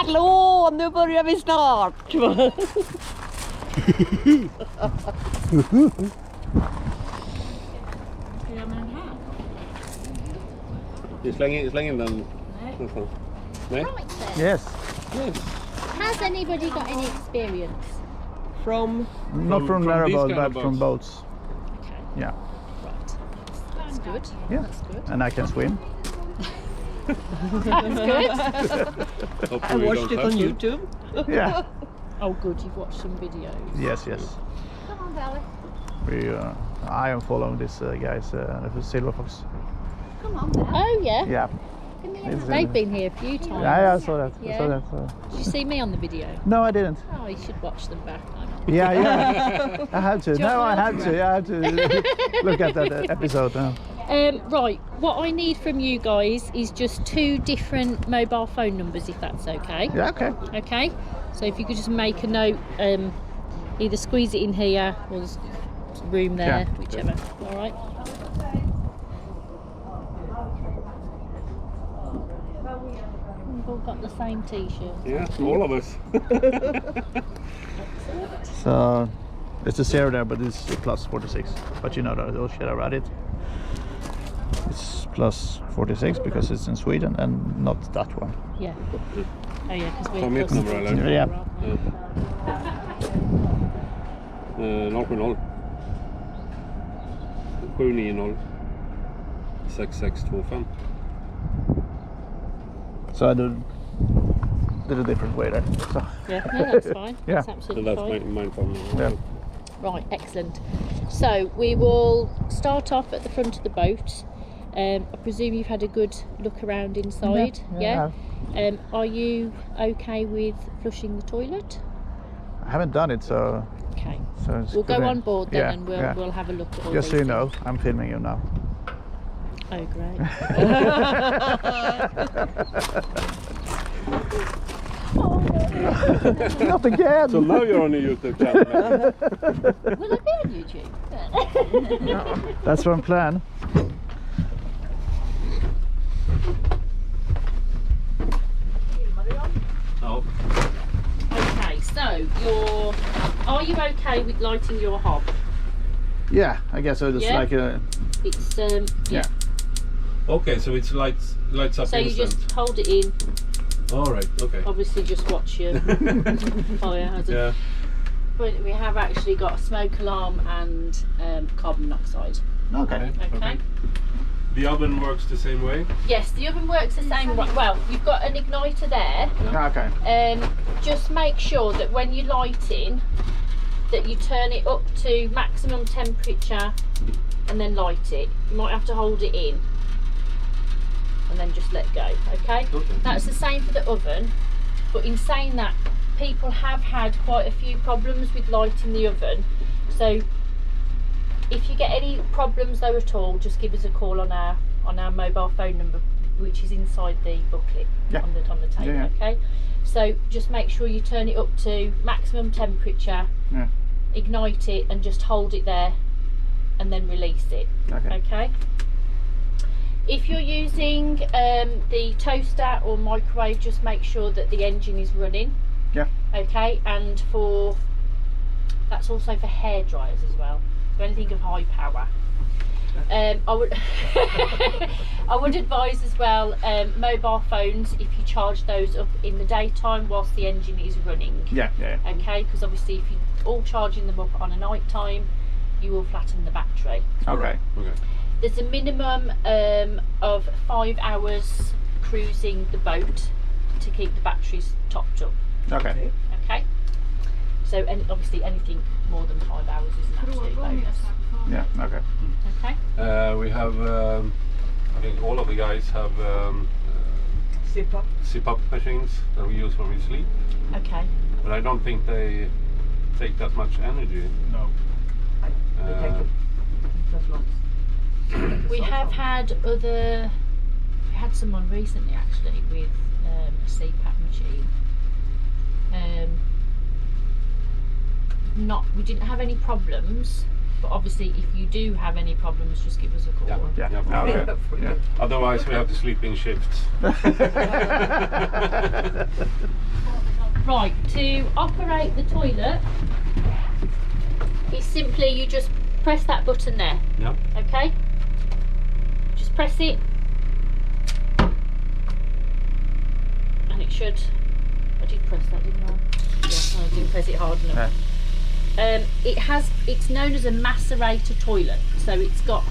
Hallå, nu börjar vi snart. Släng in den. Nej. Right then. Yes. Yes. Has anybody got any experience? From Not from these narrowboat, kind of but from boats. Okay, Yeah. right. That's good. Yeah. That's good. And I can swim. That's good. I Hopefully we watched don't it have on to. YouTube. Yeah. Oh, good. You've watched some videos. Yes, yes. Come on, Valley. I am following this guys, Silver Fox. Come on, Valley. Oh, yeah. Yeah. It's They've been here a few times. Yeah, I saw that. I Yeah. saw that. Did you see me on the video? No, I didn't. Oh, you should watch them back. Yeah. I have to. No, I have to. I have to look at that episode now. Right, what I need from you guys is just 2 different mobile phone numbers, if that's okay. Yeah, okay. Okay, so if you could just make a note, either squeeze it in here or there's room there, Yeah. whichever. All right. We've all got the same T-shirt. Yeah, all of us. So it's a 0 there, but it's a plus 46. But you know those should I write it? It's plus 46 because it's in Sweden and not that one. Yeah. Oh yeah, because we're Ta mitt plus nummer, eller? 44, Ja. aren't we? 070 790 6625. So I did a different way there. So Yeah, no, that's fine. Yeah. That's So absolutely that's fine. mine from. yeah. Right, excellent. So we will start off at the front of the boat. I presume you've had a good look around inside. Yeah, Are you okay with flushing the toilet? I haven't done it, so Okay. it's We'll go good. on board then, Yeah, and yeah. we'll have a look at all Just so these you know, things. I'm filming you now. Oh, great. Not again. So now you're on a YouTube channel. Will I be on YouTube? That's one plan. No. Okay, so are you okay with lighting your hob? Yeah, I guess so. It's Yeah. like a It's yeah. Okay, so it's lights up So you instant. just hold it in. All right. Okay. Obviously, just watch your fire hazard. Yeah. But we have actually got a smoke alarm and carbon monoxide. Okay. Okay. The oven works the same way. Yes, the oven works the same way. Well, you've got an igniter there. Okay. Just make sure that when you're lighting, that you turn it up to maximum temperature and then light it. You might have to hold it in and then just let go. Okay. Okay. That's the same for the oven. But in saying that, people have had quite a few problems with lighting the oven. So if you get any problems though at all, just give us a call on our mobile phone number, which is inside the booklet. Yeah. on the table. Yeah, yeah. Okay. So just make sure you turn it up to maximum temperature, Yeah. ignite it, and just hold it there, and then release it. Okay. Okay. If you're using the toaster or microwave, just make sure that the engine is running. Yeah. Okay, and that's also for hair dryers as well. So anything of high power. I would I would advise as well mobile phones, if you charge those up in the daytime whilst the engine is running. Yeah. Okay, because obviously if you're all charging them up on a night time, you will flatten the battery. Okay. Okay. There's a minimum of 5 hours cruising the boat to keep the batteries topped up. Okay. Okay. So obviously anything more than 5 hours is an absolute bonus. Yeah. Okay. Okay. We have. I think all of the guys have CPAP machines that we use when we sleep, Okay. but I don't think they take that much energy. No. We have had we had someone recently actually with a CPAP machine. We didn't have any problems, But obviously, if you do have any problems, just give us a call. Yeah. Yeah. Yeah. Okay. Yeah. Otherwise, we have to sleep in shifts. Right, to operate the toilet, it's simply you just press that button there. Yeah. Okay? Just press it. And it should. I did press that, didn't I? Yeah, I didn't press it hard enough. It's known as a macerator toilet. So it's got,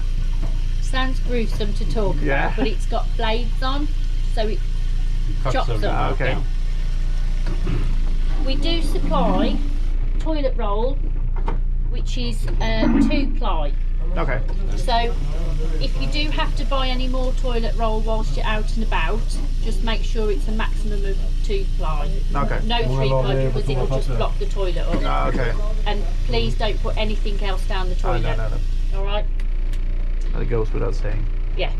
sounds gruesome to talk Yeah. about, but it's got blades on. So it chops them. them. Okay. We do supply toilet roll, which is 2-ply. Okay. So if you do have to buy any more toilet roll whilst you're out and about, just make sure it's a maximum of 2-ply. Okay. No 3-ply because it will just block the toilet up. Okay. And please don't put anything else down the Oh, toilet. no. All right? That goes without saying. Yeah.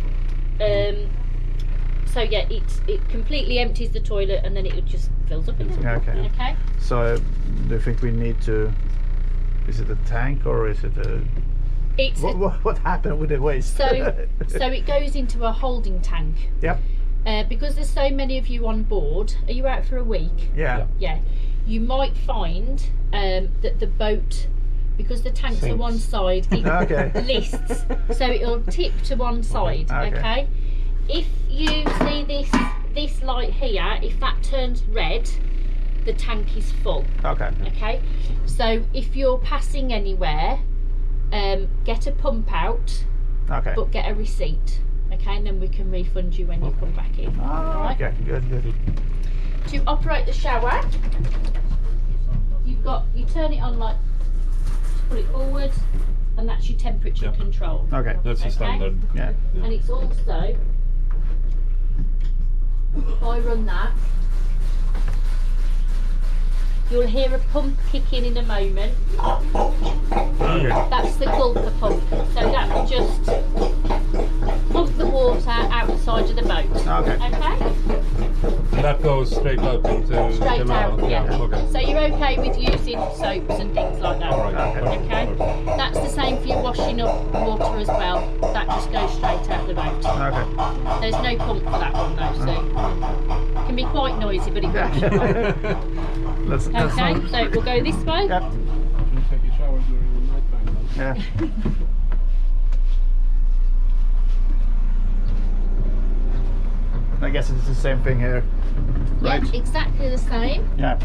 So yeah, it completely empties the toilet and then it just fills up again. Okay. Okay. So, do you think we need to? Is it a tank or is it a? It's What happened with the waste? so it goes into a holding tank. Yep. Because there's so many of you on board. Are you out for a week? Yeah. Yeah. You might find that the boat, because the tanks are Sinks. one side, it Okay. lists, so it'll tip to one side. Okay. Okay. If you see this light here, if that turns red, the tank is full. Okay. Okay. So if you're passing anywhere, get a pump out, Okay. but get a receipt. Okay, and then we can refund you when you come back in. Ah, Alright? okay. Good. To operate the shower, you turn it on like, pull it forward, and that's your temperature Yep. control. Okay. That's Okay. the standard. Yeah. And it's also, if I run that, you'll hear a pump kick in a moment. Okay. That's the gulper pump. So that will just pump the water out the side of the boat. Okay. Okay? That goes straight out into Straight canal. out, yeah. Okay. So you're okay with using soaps and things like that. All right. Okay. That's the same for your washing up water as well. That just goes straight out the boat. Okay. There's no pump for that one though, so it can be quite noisy, but it won't shut off. That's Okay, not. so we'll go this way. Yep. Should we take a shower during the night time then? Yeah. I guess it's the same thing here, right? Yep, exactly the same. Yeah.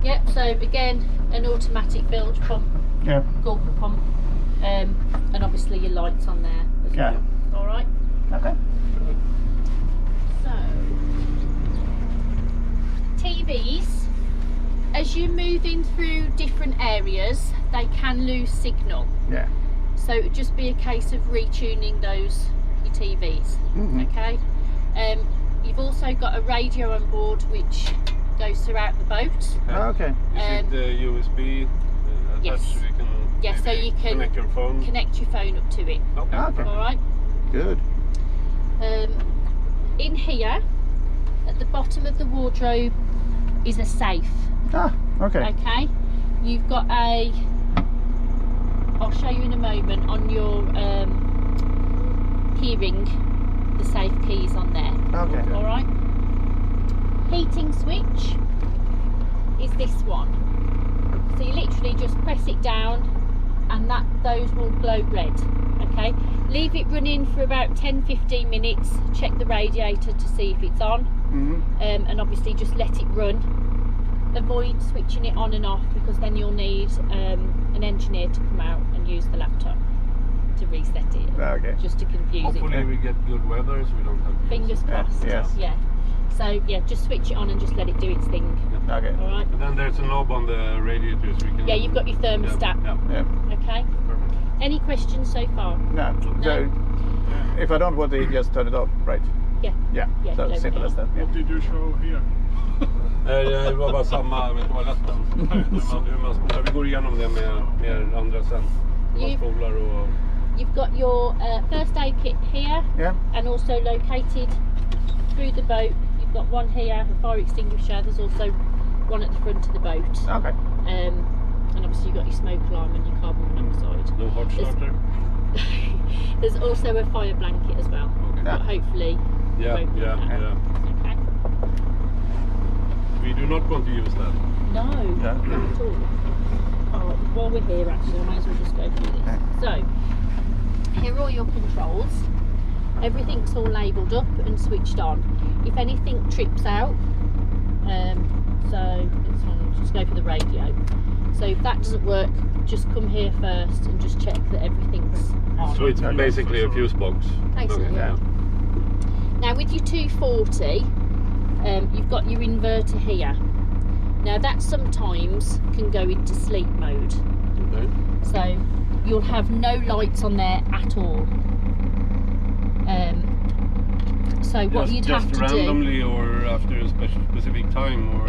Yep, so again, an automatic bilge pump, Yeah. gulper pump, and obviously your lights on there as Yeah. well. Alright, Okay. so TVs, as you're moving through different areas, they can lose signal. Yeah. So it would just be a case of retuning those your TVs. Mhm. Okay. You've also got a radio on board which goes throughout the boat. Okay. Is it USB attached? yes. So you can Yeah, so maybe you can connect your phone. Connect your phone up to it. Okay. Okay. All right. Good. In here, at the bottom of the wardrobe, is a safe. Ah. Okay. Okay. You've got a. I'll show you in a moment on your keyring. The safe keys on there. Okay. All right. Heating switch is this one. So you literally just press it down, and those will glow red. Okay. Leave it running for about 10-15 minutes. Check the radiator to see if it's on, Mhm. and obviously just let it run. Avoid switching it on and off because then you'll need an engineer to come out and use the laptop to reset it. Okay. Just to confuse Hopefully it. we get good weather so we don't have to Fingers Yeah, crossed. yes. Yeah. So yeah, just switch it on and just let it do its thing. Okay. All right. And then there's a knob on the radiator so we can... Yeah, you've got your thermostat. Yeah. Yeah. Okay. Perfect. Any questions so far? No. So if I don't want to, just turn it off, right? Yeah. Yeah. Yeah, So close simple it as that. Yeah. What did you show here? Det var bara samma med toaletten. Vi går igenom det med andra sen. Man You- spolar och... You've got your first aid kit here, Yeah. and also located through the boat. You've got one here, a fire extinguisher. There's also one at the front of the boat, Okay. and obviously you've got your smoke alarm and your carbon monoxide. No hot starter? There's also a fire blanket as well, Okay. but hopefully Yeah, won't need yeah, that. yeah. Okay. We do not want to use that. No, Yeah. not at all. Oh, while we're here actually, I might as well just go through this. Okay. So, here are all your controls. Everything's all labelled up and switched on. If anything trips out, so let's just go for the radio. So if that doesn't work, just come here first and just check that everything's on. So it's Okay. basically a fuse box. Basically, Okay, yeah. Now with your 240, you've got your inverter here. Now that sometimes can go into sleep mode. Okay. So you'll have no lights on there at all. So what you'd have just to do, randomly or after a specific time, or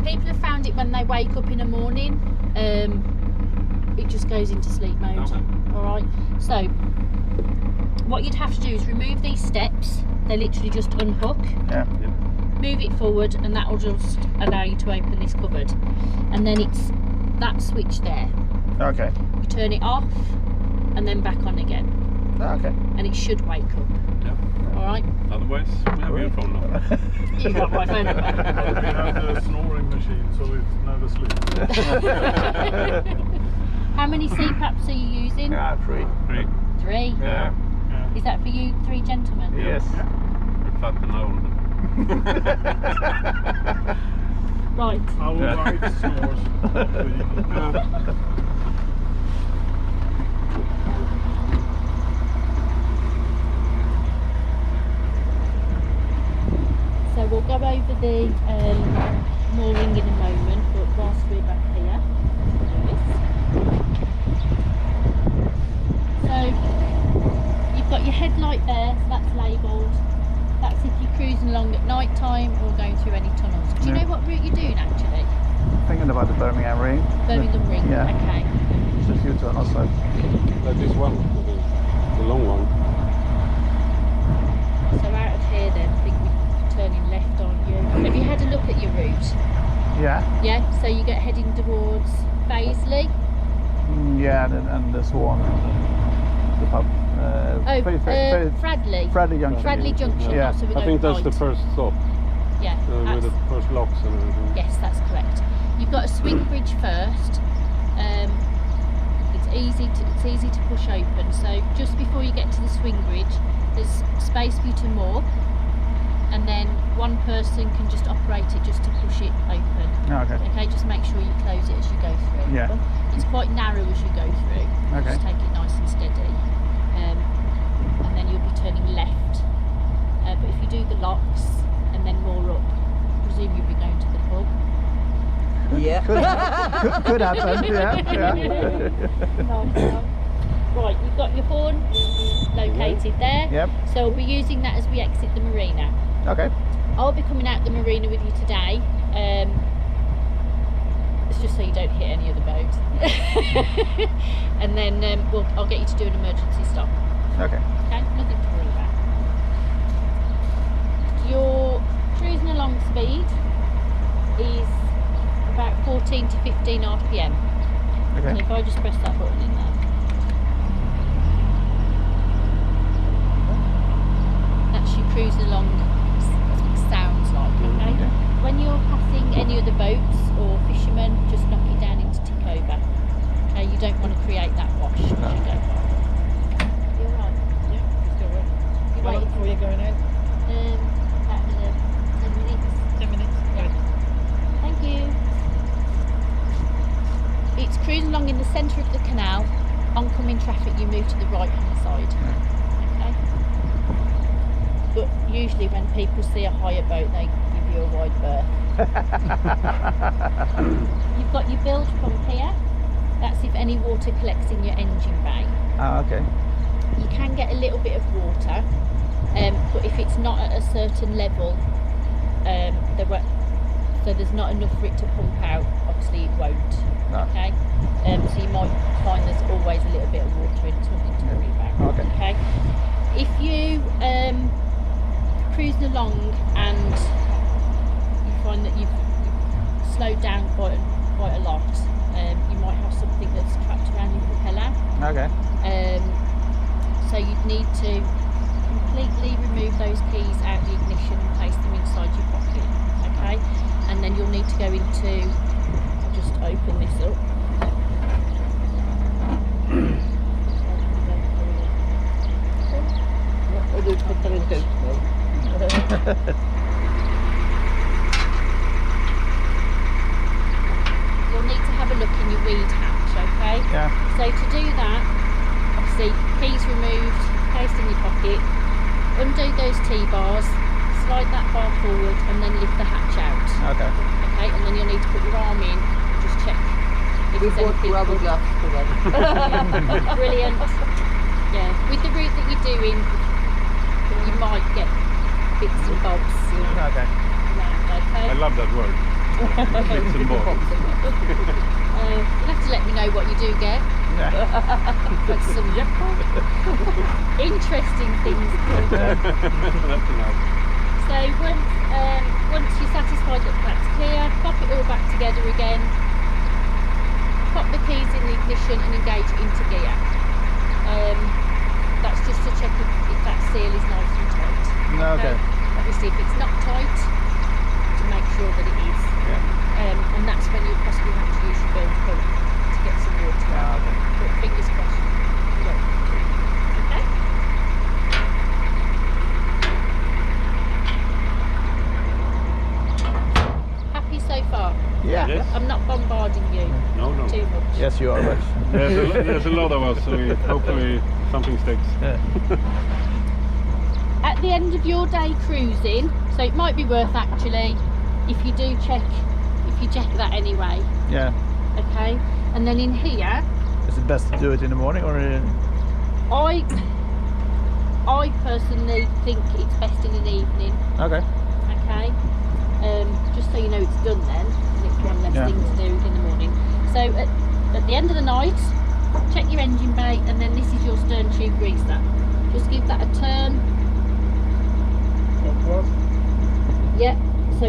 people have found it when they wake up in the morning, it just goes into sleep mode. Okay. Alright, so what you'd have to do is remove these steps. They literally just unhook, Yeah. move it forward, and that will just allow you to open this cupboard. And then it's that switch there. Okay. You turn it off and then back on again, Okay. and it should wake up. yeah. Alright? Otherwise, we have your phone number. You've got my phone number. We have the snoring machine, so it never sleeps. How many CPAPs are you using? Yeah, 3. 3. 3. Yeah. Yeah. Is that for you 3 gentlemen? Yes. We're fat and old. Right. Our Yeah. wife snores. So we'll go over the mooring in a moment, but whilst we're back here, so you've got your headlight there, so that's labelled. That's if you're cruising along at night time or going through any tunnels. Do you Yeah. know what route you're doing actually? Thinking about the Birmingham ring. Birmingham Ring. Yeah. Okay. There's a few tunnels, so That is one, the long one. So out of here then, I think we're turning left on you. Have you had a look at your route? yeah. Yeah, so you get heading towards Paisley. Yeah, and the Swan, the pub. Fradley. Fradley Junction. Fradley Junction. Yeah. So we I go think that's right. the first stop, Yeah, with that's, the first locks and everything. yes, that's correct. You've got a swing bridge first. It's easy to push open. So just before you get to the swing bridge, there's space for you to moor, and then one person can just operate it just to push it open. Okay. Okay, just make sure you close it as you go through. Yeah. It's quite narrow as you go through. Okay. Just take it nice and steady. And then you'll be turning left. But if you do the locks and then moor up, I presume you'll be going to the pub. Yeah. Could happen. Yeah. Nice. Right, you've got your horn located there. Yep. So we'll be using that as we exit the marina. Okay. I'll be coming out the marina with you today. It's just so you don't hit any of the boats. And then I'll get you to do an emergency stop. Okay. Okay, nothing to worry about. Your cruising along speed is about 14 to 15 RPM. So Okay. if I just press that button in there. That's you cruising along, that's what it sounds like, okay? Okay. When you're passing any other boats or fishermen, just knock it down into tick over. Okay, you don't want to create that wash as you go by. You're right. Yeah, still right. You're How long waiting before you're going out? about 10 minutes. 10 minutes? Right. Thank you. It's cruising along in the centre of the canal. Oncoming traffic, you move to the right hand side. Okay. But usually when people see a hire boat, they give you a wide berth. You've got your build pump here. That's if any water collects in your engine bay. Ah, okay. You can get a little bit of water, but if it's not at a certain level, so there's not enough for it to pump out, obviously it won't. No. Okay, so you might find there's always a little bit of water in it, it's nothing to worry about. Okay. If you cruising along and you find that you've slowed down quite a lot, you might have something that's trapped around your propeller. Okay. So you'd need to completely remove those keys out of the ignition and place them inside your pocket. Okay, and then you'll need to go into. I'll just open this up. I did put that in test You'll need to have a look in your reed hatch, okay? Yeah. So to do that, obviously keys removed, placed in your pocket, undo those T-bars, slide that bar forward and then lift the hatch out. Okay. Okay, and then you'll need to put your arm in and just check if We've there's got anything. rubber gloves for that. Yeah, brilliant. Yeah, with the route that you're doing, you might get bits and bobs Okay. around, okay? I love that word. Bits and bobs. You'll have to let me know what you do get. Yeah. But some interesting things. That's enough. So once you're satisfied that that's clear, pop it all back together again. Pop the keys in the ignition and engage it into gear. That's just to check if that seal is nice and tight. Okay. Obviously, if it's not tight, to make sure that it is. Yeah. And that's when you possibly have to use your bilge pump to get some water out. Okay. But fingers crossed. You don't. Okay. Happy so far? Yeah. Yes. I'm not bombarding you No, no. too much. Yes, you are. But There's a lot of us, so hopefully something sticks. yeah. At the end of your day cruising, so it might be worth actually if you check that anyway, Yeah. okay? And then in here, Is it best to do it in the morning or in? I personally think it's best in an evening, Okay. okay? Just so you know it's done then, and it's one less Yeah. thing to do in the morning. So at the end of the night, check your engine bay, and then this is your stern tube greaser. Just give that a turn. Yeah, so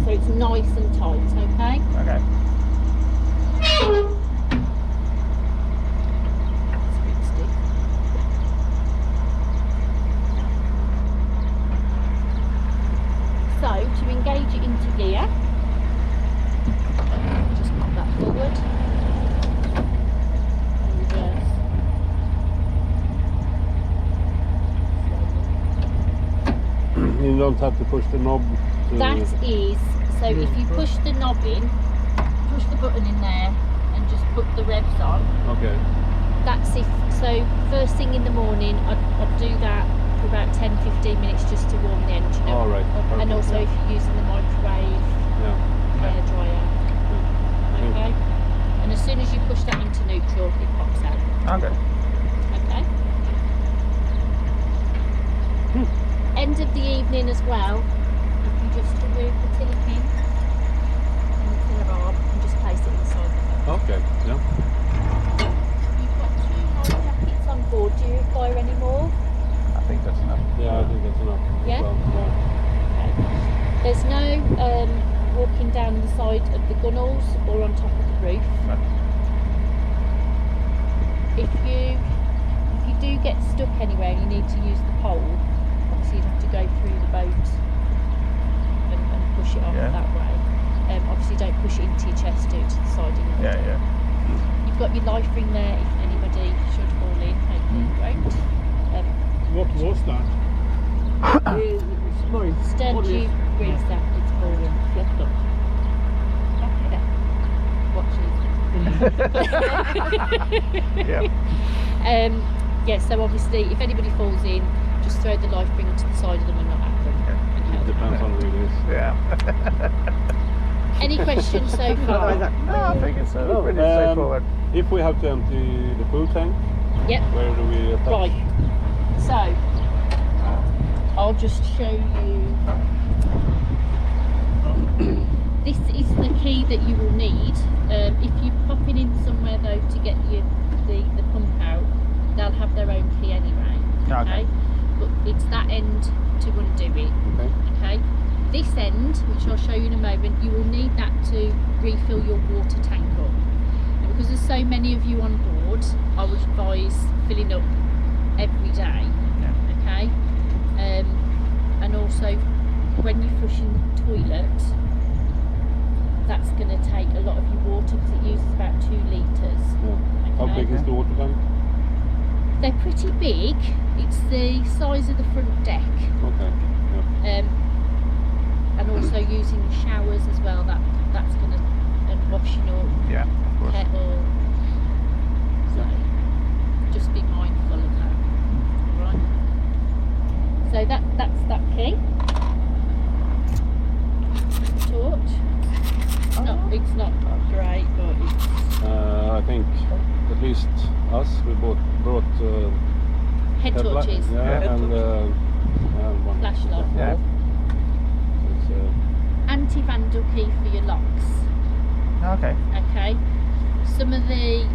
it's nice and tight, okay? Okay. It's a bit stiff. So to engage it into gear, just pop that forward and reverse. You don't have to push the knob. That is, so if you push the knob in, push the button in there and just put the revs on, Okay. that's if, so first thing in the morning I'd do that for about 10-15 minutes just to warm the engine up. All right, And perfect, also yeah. if you're using the microwave, Yeah. hair dryer, okay? And as soon as you push that into neutral, it pops out, Okay. okay? End of the evening as well, you can just remove the tiller pin and the tiller arm and just place it inside the boat. Okay. Yeah. You've got 2 life jackets on board, do you require any more? I think that's enough. Yeah, I think that's enough. as Yeah? well. Okay. There's no walking down the side of the gunnels or on top of the roof. No. If you do get stuck anywhere and you need to use the pole, obviously you'd have to go through the boat and push it off Yeah. that way. Obviously don't push it into your chest, do it to the side of your Yeah, body. yeah. You've got your life ring there if anybody should fall in, hopefully you won't. What was that? It's mine. Stern What is- tube greaser, it's called. Fläktar. Yeah. Watch Yeah. yeah, so obviously if anybody falls in, just throw the life ring to the side of them and not at them. And help. Depends on who it is. Yeah. Any questions so far? No, I think it's pretty straightforward. If we have to empty the fuel tank, Yep. where do we attach? Right. So I'll just show you. This is the key that you will need. If you're popping in somewhere though to get the pump out, they'll have their own key anyway. Okay. But it's that end to undo it. Okay. Okay. This end, which I'll show you in a moment, you will need that to refill your water tank up. Now, because there's so many of you on board, I would advise filling up every day. Yeah. Okay, and also when you're flushing the toilet, that's going to take a lot of your water because it uses about 2 litres. Yeah. How Okay. big is the water tank? They're pretty big. It's the size of the front deck. Okay. Yeah. And also using the showers as well. That's going to and washing up Yeah, of course. kettle. So just be mindful of that. All right. So that's that key. Torch. It's not great, but it's I think at least us, we brought head headlight- torches, Yeah, and one flashlight. Yeah. It's, Anti-vandal key for your locks. Okay. Okay. Some of the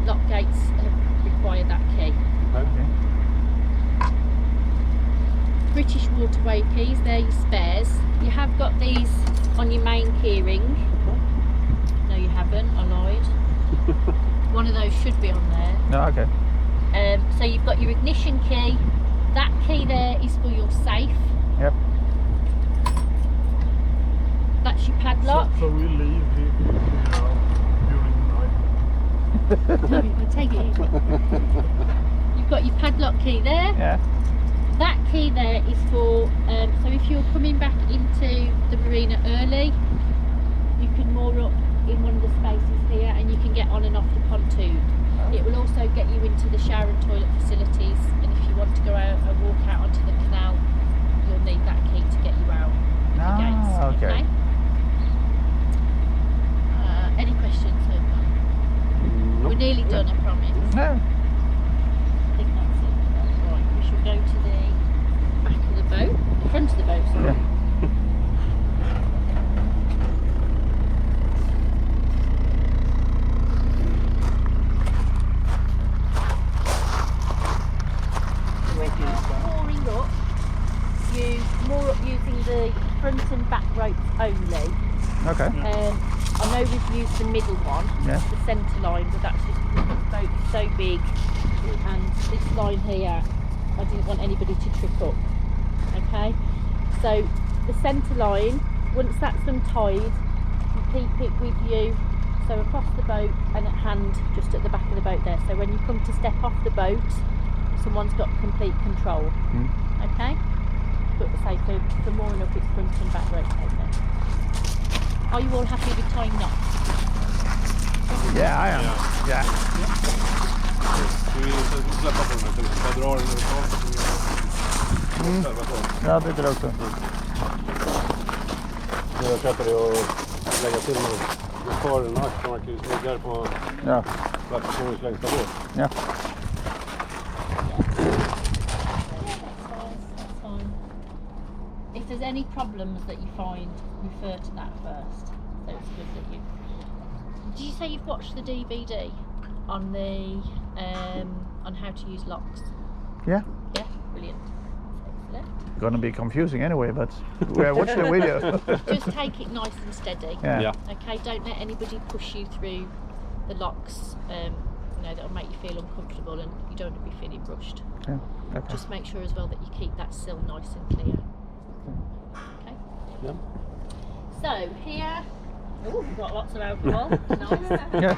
lock gates require that key. okay. British Waterway keys, they're your spares. You have got these on your main keyring. No, you haven't. I lied. One of those should be on there. No, okay. So you've got your ignition key. That key there is for your safe. Yep. That's your padlock. So we leave here during the night. No, I'll take it easy. You've got your padlock key there. Yeah. That key there is for, so if you're coming back into the marina early, you can moor up in one of the spaces here and you can get on and off the pontoon. It will also get you into the shower and toilet facilities, and if you want to go out and walk out onto the canal, you'll need that key to get you out the gates. Okay. Any questions so far? Nope. We're nearly done, I promise. No. I think that's it. Right, we shall go to the back of the boat, the front of the boat, sorry. Yeah. When you're mooring up, you moor up using the front and back ropes only. Okay. I know we've used the middle one, Yeah. the centre line, but that's just because the boat is so big, and this line here, I didn't want anybody to trip up. Okay, so the centre line, once that's untied, you keep it with you, so across the boat and at hand, just at the back of the boat there. So when you come to step off the boat, someone's got complete control. Okay, but say for mooring up, it's front and back ropes only. Are you all happy with tying knots? Yeah, I am. Yeah. Ska vi inte släppa på den? Ska vi bara dra den överallt? Ja, det är det också. Jag köper det och lägga till någon. Vi tar en axelmark och lägger på Ja. plattformens längsta båt. Ja. That's fine. If there's any problems that you find, refer to that first. So it's good that you. Did you say you've watched the DVD on the on how to use locks? Yeah. Yeah, brilliant. Excellent. Gonna be confusing anyway, but we watch the video. Just take it nice and steady. Yeah. Yeah. Okay, don't let anybody push you through the locks. That'll make you feel uncomfortable, and you don't want to be feeling rushed. Yeah. Okay. Just make sure as well that you keep that sill nice and clear. Okay. Yeah. So here, oh, we've got lots of alcohol. Nice. Yeah.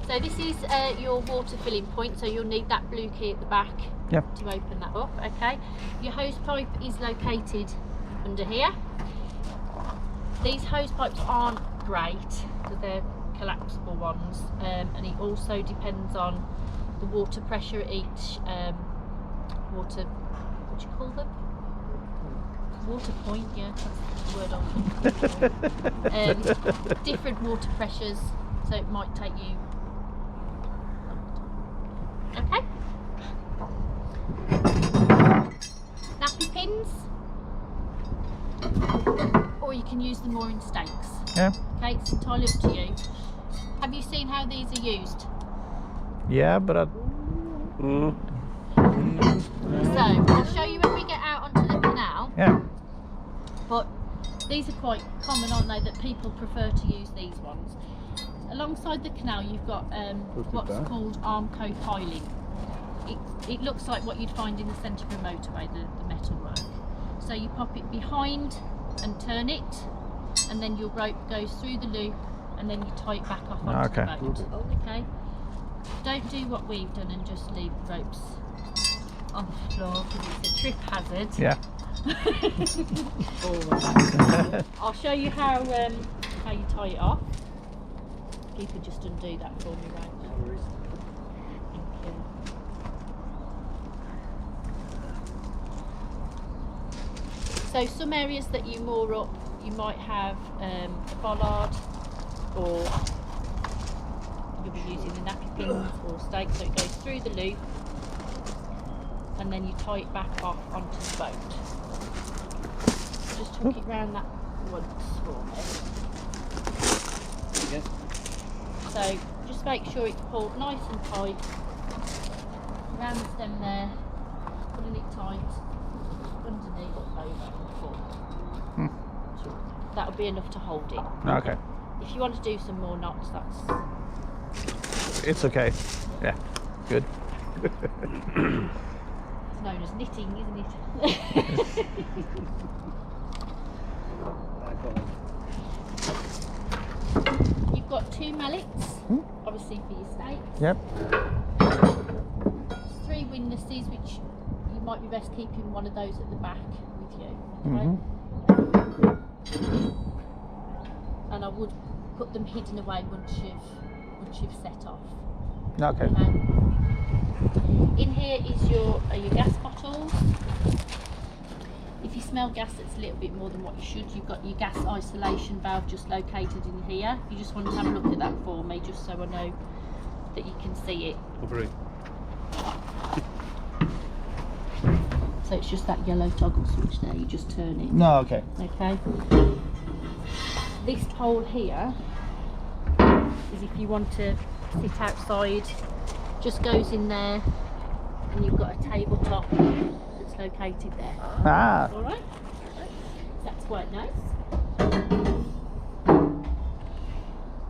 So this is your water filling point. So you'll need that blue key at the back Yeah. to open that up. Okay. Your hose pipe is located under here. These hose pipes aren't great, but they're collapsible ones, and it also depends on the water pressure at each water. What do you call them? Water point, yeah, that's the word I'm looking for. Different water pressures, so it might take you. Okay. Nappy pins, or you can use the mooring stakes. Yeah. Okay, it's entirely up to you. Have you seen how these are used? Yeah, but So, I'll show you when we get out onto the canal, yeah. but These are quite common, aren't they, that people prefer to use these ones. Alongside the canal you've got what's called Armco piling. It looks like what you'd find in the centre of a motorway, the metal work. So you pop it behind and turn it, and then your rope goes through the loop, and then you tie it back off onto Okay. the boat. Okay. Don't do what we've done and just leave the ropes on the floor because it's a trip hazard. Yeah. I'll show you how you tie it off. If you could just undo that for me, right? Thank you. So some areas that you moor up, you might have a bollard, or you'll be using the nappy pins or stakes, so it goes through the loop and then you tie it back off onto the boat. Just hook it round that once for me. So just make sure it's pulled nice and tight around the stem there, pulling it tight underneath, over and forward. That'll be enough to hold it. Okay. If you want to do some more knots, that's It's okay. Yeah. Good. it's known as knitting, isn't it? You've got 2 mallets, obviously for your snakes. Yep. 3 windlasses, which you might be best keeping one of those at the back with you. Right? And I would put them hidden away once you've set off. Okay. In here is your gas bottles. If you smell gas that's a little bit more than what you should, you've got your gas isolation valve just located in here. You just want to have a look at that for me, just so I know that you can see it. Operate. So it's just that yellow toggle switch there, you just turn it. No, okay. Okay. This hole here is if you want to sit outside, just goes in there, and you've got a tabletop that's located there. Ah. Alright? That's quite nice.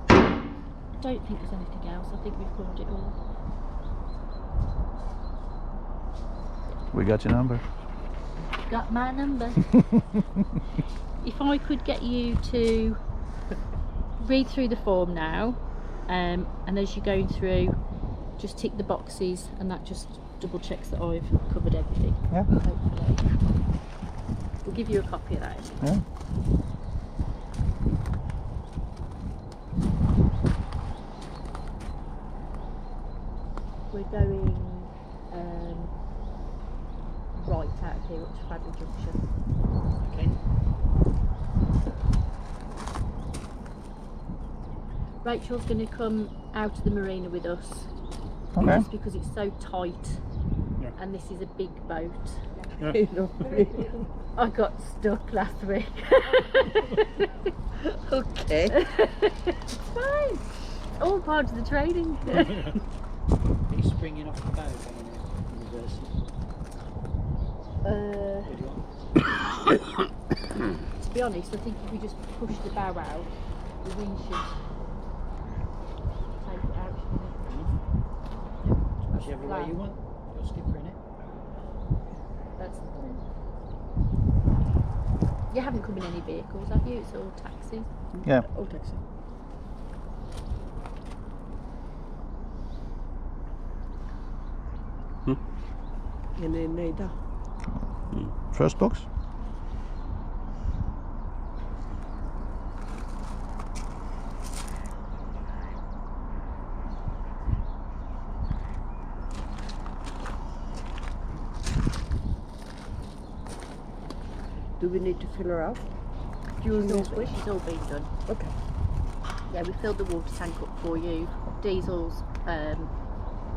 I don't think there's anything else, I think we've covered it all. We got your number. Got my number. If I could get you to read through the form now, and as you're going through, just tick the boxes, and that just double checks that I've covered everything. Yeah. Hopefully. We'll give you a copy of that. Yeah. We're going right out of here up to Fradley Junction. Okay. Rachel's going to come out of the marina with us, Okay. just because it's so tight, Yeah. and this is a big boat. Yeah. I got stuck last week. Okay. It's fine. It's all part of the training. He's springing off the boat and reversing. To be honest, I think if we just push the bow out, the wind should take it out. Whichever way you want. You're skipper in it. That's the point. You haven't come in any vehicles, have you? It's all taxis. Yeah. Oh, taxi. Är ni nöjda? First box. Do we need to fill her up during this week? She's all been done. Okay. Yeah, we filled the water tank up for you. Diesel's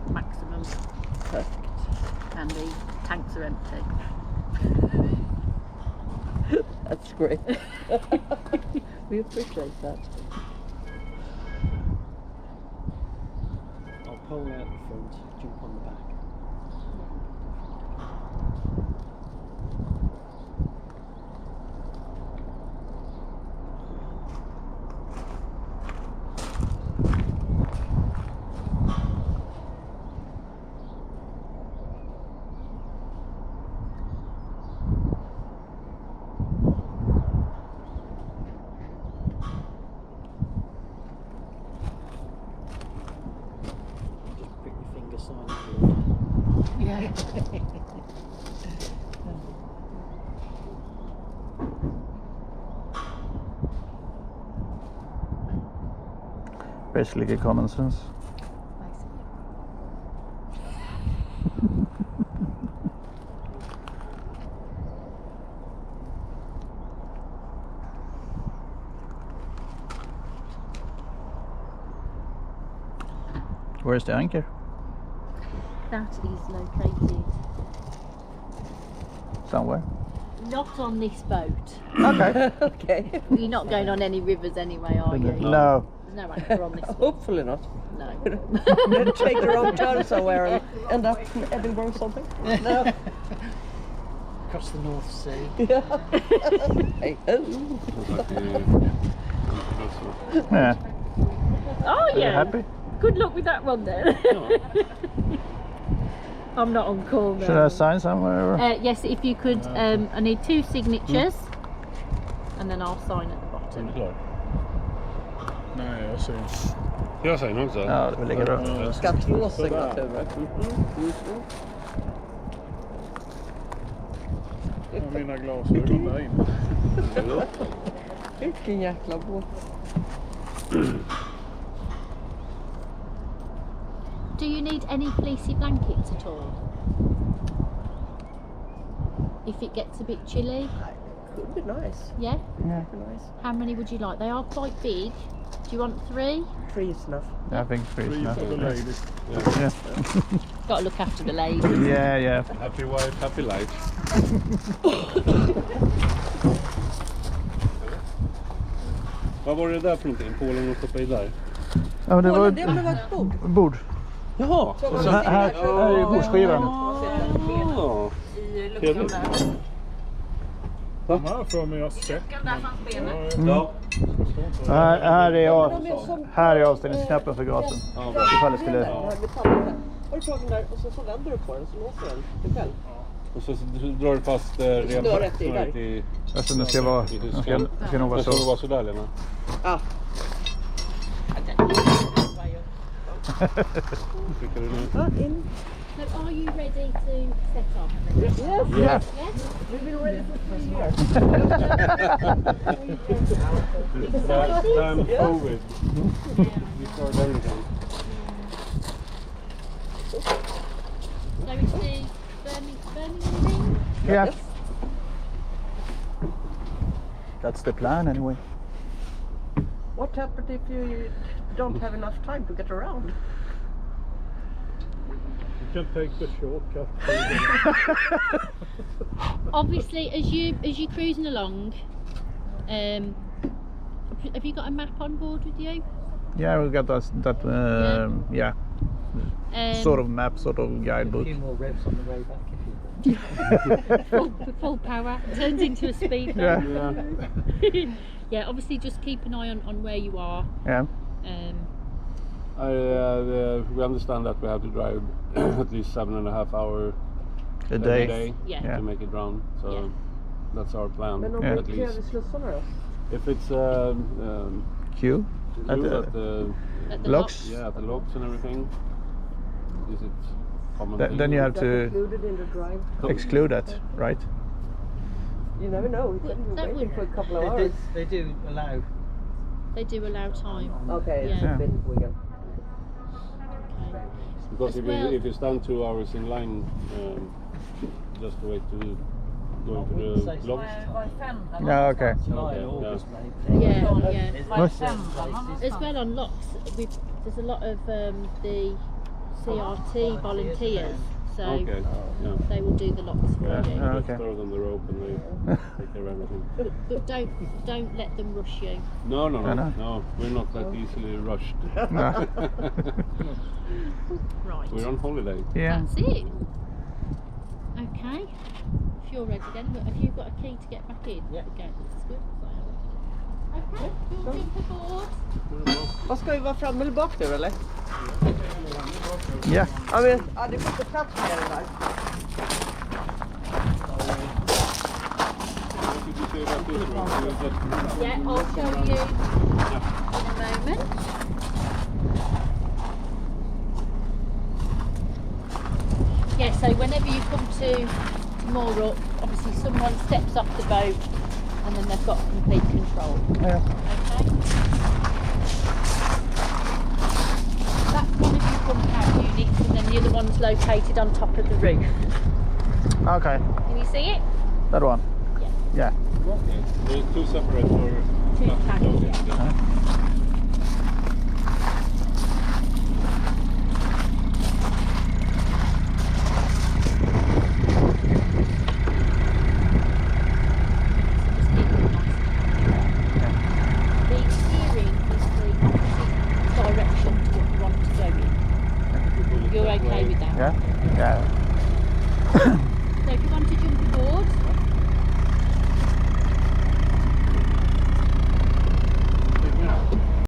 maximum, Perfect. and the tanks are empty. That's great. We appreciate that. I'll pull out the front, jump on the back. Basically common sense. Where's the anchor? That is located Somewhere. not on this boat. Okay. Okay. You're not going on any rivers anyway, are you? No. There's no anchor on this one. Hopefully not. No. Then take the wrong turn somewhere and end up in Edinburgh or something. No. Across the North Sea. Hey, oh. Yeah. Oh Are you yeah. happy? Good luck with that one then. I'm not on call now. Should I sign somewhere? Or? Yes, if you could. I need 2 signatures, and then I'll sign at the Är bottom. du klar? Nej, jag syns. Jag säger nog också. Ja, det ligger bra. Ska 2 signaturer. Ja, mina glasögon där inne. Vilken jäkla båt. Do you need any fleecy blankets at all? If it gets a bit chilly, Could be nice. yeah? Yeah. Could be nice. How many would you like? They are quite big. Do you want 3? 3 is enough. I think three is Free enough. for the ladies. Yeah. Got to look after the ladies. Yeah, yeah. Happy wife, happy life. Vad var det där för någonting? Polen och stoppa i där? Ja, men det var Det var ett bord. bord. Jaha! Och så här är bordsskivan. Ja. Trevligt. De här för mig jag sett. Ja. Här är avställningsknappen för gasen. Ja, Ifall det skulle... Har du tagit den där och så vänder du på den så låser den dig själv. och så drar du fast Snöret i där. snöret i... Alltså det ska vara... Det ska nog vara Det ska så. vara sådär, Lena. Ja. Tycker du nu? In. So are you ready to set off? Yes. Yeah. Yes? We've been ready for 3 years. Damn COVID. We started everything. So it's the Birmingham ring? Yeah. That's the plan anyway. What happens if you don't have enough time to get around? You can take the shortcut. Obviously, as you're cruising along, have you got a map on board with you? Yeah, we got that yeah. Sort of map, sort of A guidebook. few more revs on the way back if you full power turns into a speed. Yeah. Yeah. Yeah, obviously just keep an eye on where you are. Yeah. We understand that we have to drive at least 7.5 hours A every day. day Yeah. Yeah. to make it round. So Yeah. that's our plan, Men om Ja. vi at kör least. vid slussarna då? If it's Queue. At blue the- at the At the Locks? yeah, at the locks and everything. Is it common? Then you have That's to included in the drive. exclude that, right? You never know. We could be That waiting would- for a couple of They hours. they do allow. They do allow time. Okay, it's Yeah. a bit weekend. Okay. Because As well- if you stand 2 hours in line, just wait to go into the locks. Yeah, okay. July Okay, and August yeah. maybe. Yeah, yeah. What? As well on locks, there's a lot of the CRT volunteers, so Okay. Yeah. they will do the locks for Yeah. you. Oh, Just okay. throw them the rope and they take care of everything. But don't let them rush you. No, no, no, No, no. We're not that easily rushed. No. Right. We're on holiday. Yeah. That's it. Okay. If you're ready then, have you got a key to get back in? Yeah. Okay, that's good. Okay, you'll jump aboard. Vad ska vi vara fram eller bak nu eller? Yeah. Ja, men det får inte plats med det där. Yeah, I'll show you in a moment. Yes, So whenever you come to moor up, obviously someone steps off the boat and then they've got complete control. Yeah. Okay. That's one of your pump out units, and then the other one's located on top of the roof. Okay, Can you see it? that one. Yeah. Yeah. Okay. There's two separate or Two tanks, yeah. Huh?